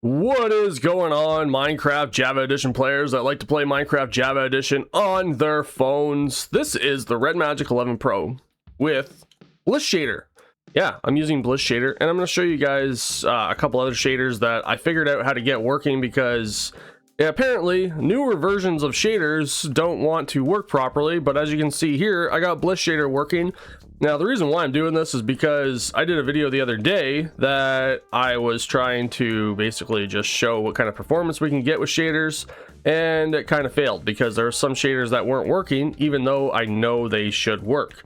What is going on, Minecraft Java Edition players that like to play Minecraft Java Edition on their phones? This is the Redmagic 11 Pro with Bliss Shader. Yeah, I'm using Bliss Shader, and I'm going to show you guys a couple other shaders that I figured out how to get working because apparently newer versions of shaders don't want to work properly. But as you can see here, I got Bliss Shader working. Now, the reason why I'm doing this is because I did a video the other day that I was trying to basically just show what kind of performance we can get with shaders, and it kind of failed because there are some shaders that weren't working, even though I know they should work.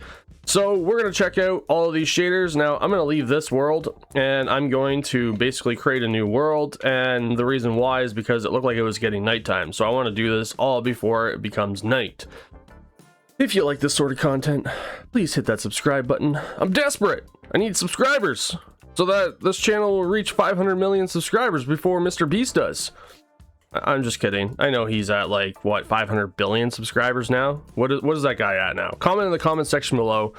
So we're going to check out all of these shaders. Now, I'm going to leave this world, and I'm going to basically create a new world, and the reason why is because it looked like it was getting nighttime, so I want to do this all before it becomes night. If you like this sort of content, please hit that subscribe button. I'm desperate. I need subscribers so that this channel will reach 500 million subscribers before Mr. Beast does. I'm just kidding. I know he's at like, what, 500 billion subscribers now? What is that guy at now? Comment in the comment section below.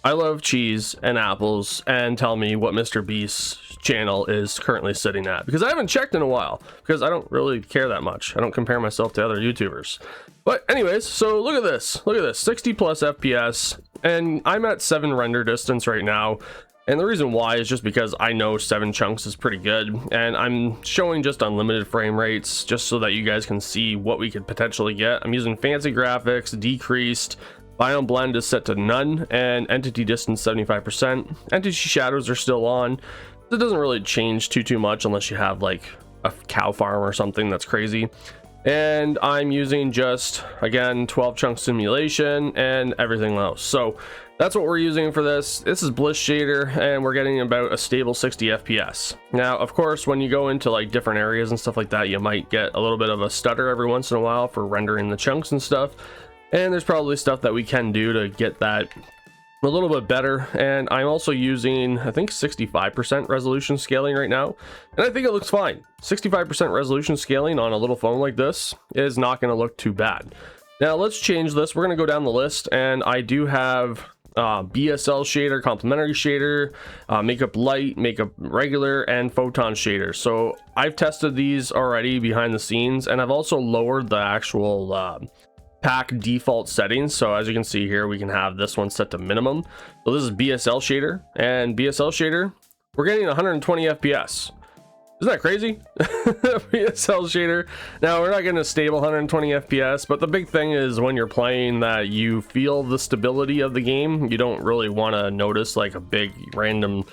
I love cheese and apples, and tell me what Mr. Beast's channel is currently sitting at, because I haven't checked in a while because I don't really care that much. I don't compare myself to other YouTubers. But anyways, so look at this, 60 plus FPS, and I'm at 7 render distance right now. And the reason why is just because I know 7 chunks is pretty good, and I'm showing just unlimited frame rates just so that you guys can see what we could potentially get. I'm using fancy graphics, decreased, biome blend is set to none, and entity distance 75%. Entity shadows are still on. It doesn't really change too much unless you have like a cow farm or something that's crazy. And I'm using just, again, 12 chunk simulation and everything else. So that's what we're using for this. This is Bliss Shader, and we're getting about a stable 60 FPS. Now, of course, when you go into like different areas and stuff like that, you might get a little bit of a stutter every once in a while for rendering the chunks and stuff. And there's probably stuff that we can do to get that a little bit better. And I'm also using, I think, 65% resolution scaling right now, and I think it looks fine. 65% resolution scaling on a little phone like this is not going to look too bad. Now let's change this. We're going to go down the list, and I do have BSL shader, complementary shader, makeup light, makeup regular, and photon shader. So I've tested these already behind the scenes, and I've also lowered the actual pack default settings. So as you can see here, we can have this one set to minimum. So this is BSL shader, and BSL shader, we're getting 120 FPS. Isn't that crazy? BSL shader. Now we're not getting a stable 120 FPS, but the big thing is when you're playing that you feel the stability of the game. You don't really want to notice like a big random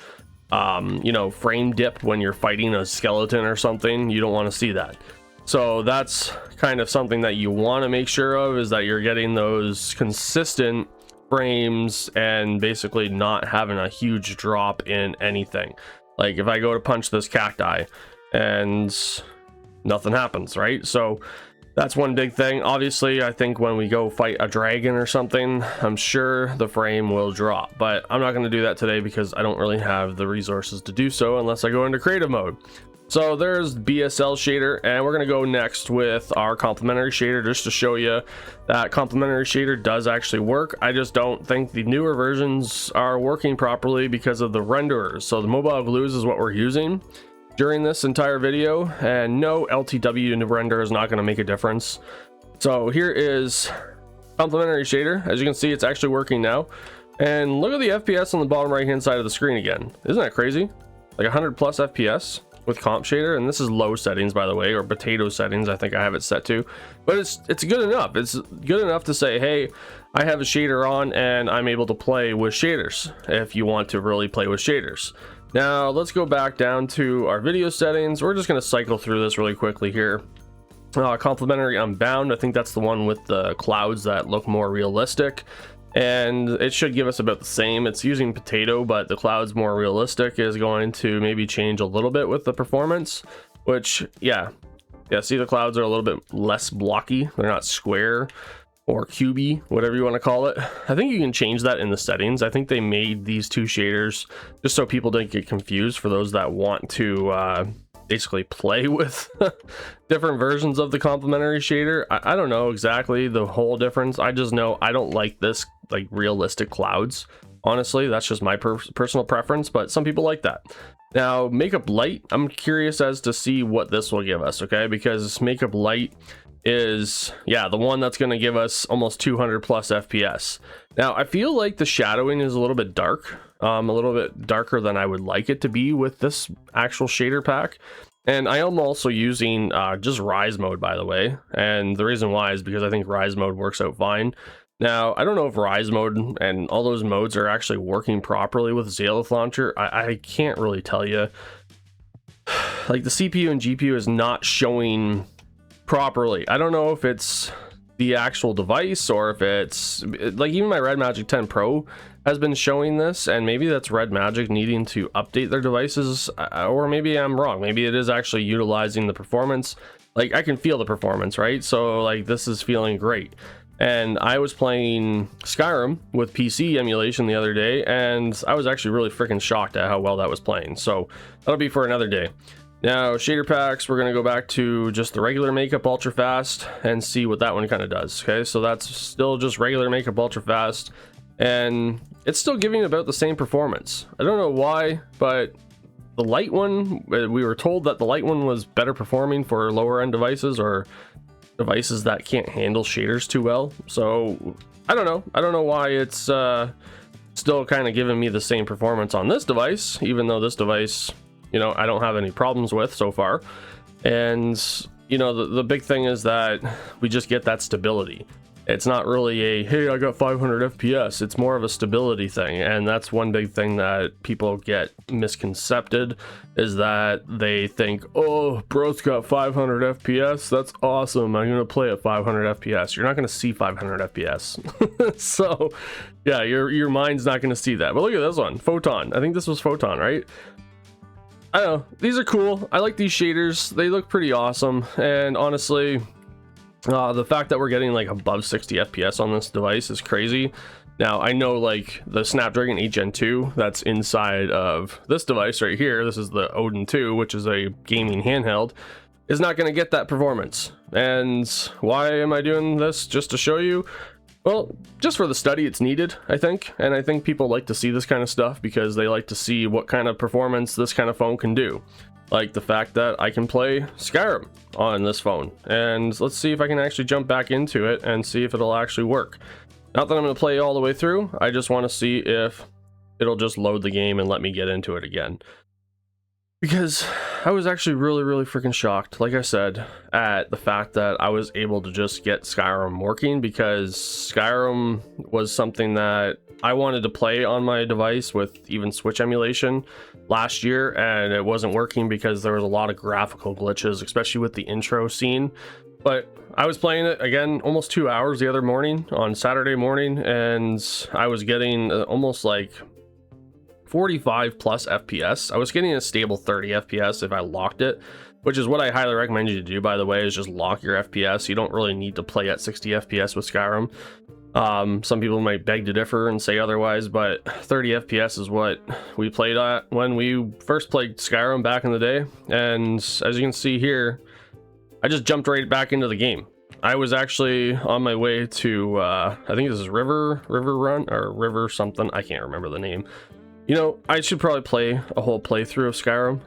frame dip when you're fighting a skeleton or something. You don't want to see that. So that's kind of something that you want to make sure of, is that you're getting those consistent frames and basically not having a huge drop in anything. Like if I go to punch this cacti and nothing happens, right? So that's one big thing. Obviously, I think when we go fight a dragon or something, I'm sure the frame will drop, but I'm not going to do that today because I don't really have the resources to do so unless I go into creative mode. So there's BSL shader, and we're going to go next with our complementary shader just to show you that complementary shader does actually work. I just don't think the newer versions are working properly because of the renderers. So the mobile glues is what we're using during this entire video, and no LTW render is not going to make a difference. So here is complementary shader. As you can see, it's actually working now, and look at the FPS on the bottom right hand side of the screen again. Isn't that crazy? Like 100 plus FPS with comp shader, and this is low settings, by the way, or potato settings, I think I have it set to, but it's good enough. It's good enough to say, hey, I have a shader on and I'm able to play with shaders if you want to really play with shaders. Now let's go back down to our video settings. We're just going to cycle through this really quickly here. Complementary unbound, I think that's the one with the clouds that look more realistic, and it should give us about the same. It's using potato, but the clouds more realistic is going to maybe change a little bit with the performance, which yeah, see, the clouds are a little bit less blocky. They're not square or cubey, whatever you want to call it. I think you can change that in the settings. I think they made these two shaders just so people don't get confused, for those that want to basically play with different versions of the complementary shader. I don't know exactly the whole difference. I just know I don't like this like realistic clouds. Honestly, that's just my personal preference, but some people like that. Now, Makeup Light, I'm curious as to see what this will give us, okay? Because Makeup Light is, yeah, the one that's going to give us almost 200 plus FPS. Now, I feel like the shadowing is a little bit dark, a little bit darker than I would like it to be with this actual shader pack. And I am also using just Rise mode, by the way. And the reason why is because I think Rise mode works out fine. Now, I don't know if Rise mode and all those modes are actually working properly with Xaolith Launcher. I can't really tell you. Like, the CPU and GPU is not showing properly. I don't know if it's the actual device or if it's like even my Redmagic 10 Pro has been showing this, and maybe that's Redmagic needing to update their devices, or maybe I'm wrong. Maybe it is actually utilizing the performance. Like, I can feel the performance, right? So like, this is feeling great. And I was playing Skyrim with PC emulation the other day, and I was actually really freaking shocked at how well that was playing. So that'll be for another day. Now, shader packs, we're going to go back to just the regular makeup ultra fast and see what that one kind of does. Okay, so that's still just regular makeup ultra fast, and it's still giving about the same performance. I don't know why, but the light one, we were told that the light one was better performing for lower end devices or devices that can't handle shaders too well. So I don't know why it's still kind of giving me the same performance on this device, even though this device, you know, I don't have any problems with so far. And you know, the big thing is that we just get that stability. It's not really a, hey, I got 500 FPS. It's more of a stability thing. And that's one big thing that people get misconcepted, is that they think, oh, bro's got 500 FPS. That's awesome. I'm going to play at 500 FPS. You're not going to see 500 FPS. So yeah, your mind's not going to see that. But look at this one, Photon. I think this was Photon, right? I don't know. These are cool. I like these shaders. They look pretty awesome. And honestly, the fact that we're getting like above 60 FPS on this device is crazy. Now, I know like the Snapdragon 8 Gen 2 that's inside of this device right here, this is the Odin 2, which is a gaming handheld, is not going to get that performance. And why am I doing this? Just to show you? Well, just for the study, it's needed, I think. And I think people like to see this kind of stuff because they like to see what kind of performance this kind of phone can do. Like the fact that I can play Skyrim on this phone. And let's see if I can actually jump back into it and see if it'll actually work. Not that I'm going to play all the way through. I just want to see if it'll just load the game and let me get into it again. Because I was actually really freaking shocked, like I said, at the fact that I was able to just get Skyrim working, because Skyrim was something that I wanted to play on my device with even Switch emulation last year, and it wasn't working because there was a lot of graphical glitches, especially with the intro scene. But I was playing it again almost 2 hours the other morning on Saturday morning, and I was getting almost like 45 plus FPS. I was getting a stable 30 FPS if I locked it, which is what I highly recommend you to do, by the way, is just lock your FPS. You don't really need to play at 60 FPS with Skyrim. Some people might beg to differ and say otherwise, but 30 FPS is what we played at when we first played Skyrim back in the day. And as you can see here, I just jumped right back into the game. I was actually on my way to, I think this is River Run or River something. I can't remember the name. You know, I should probably play a whole playthrough of Skyrim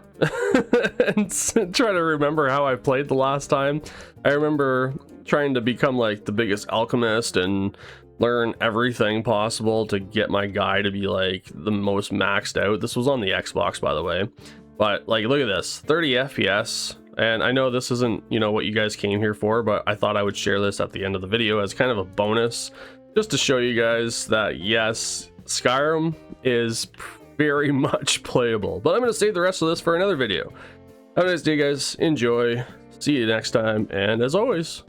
and try to remember how I played the last time. I remember trying to become like the biggest alchemist and learn everything possible to get my guy to be like the most maxed out. This was on the Xbox, by the way. But like, look at this, 30 FPS. And I know this isn't, you know, what you guys came here for, but I thought I would share this at the end of the video as kind of a bonus, just to show you guys that yes, Skyrim is very much playable. But I'm going to save the rest of this for another video. Have a nice day, guys. Enjoy. See you next time. And as always,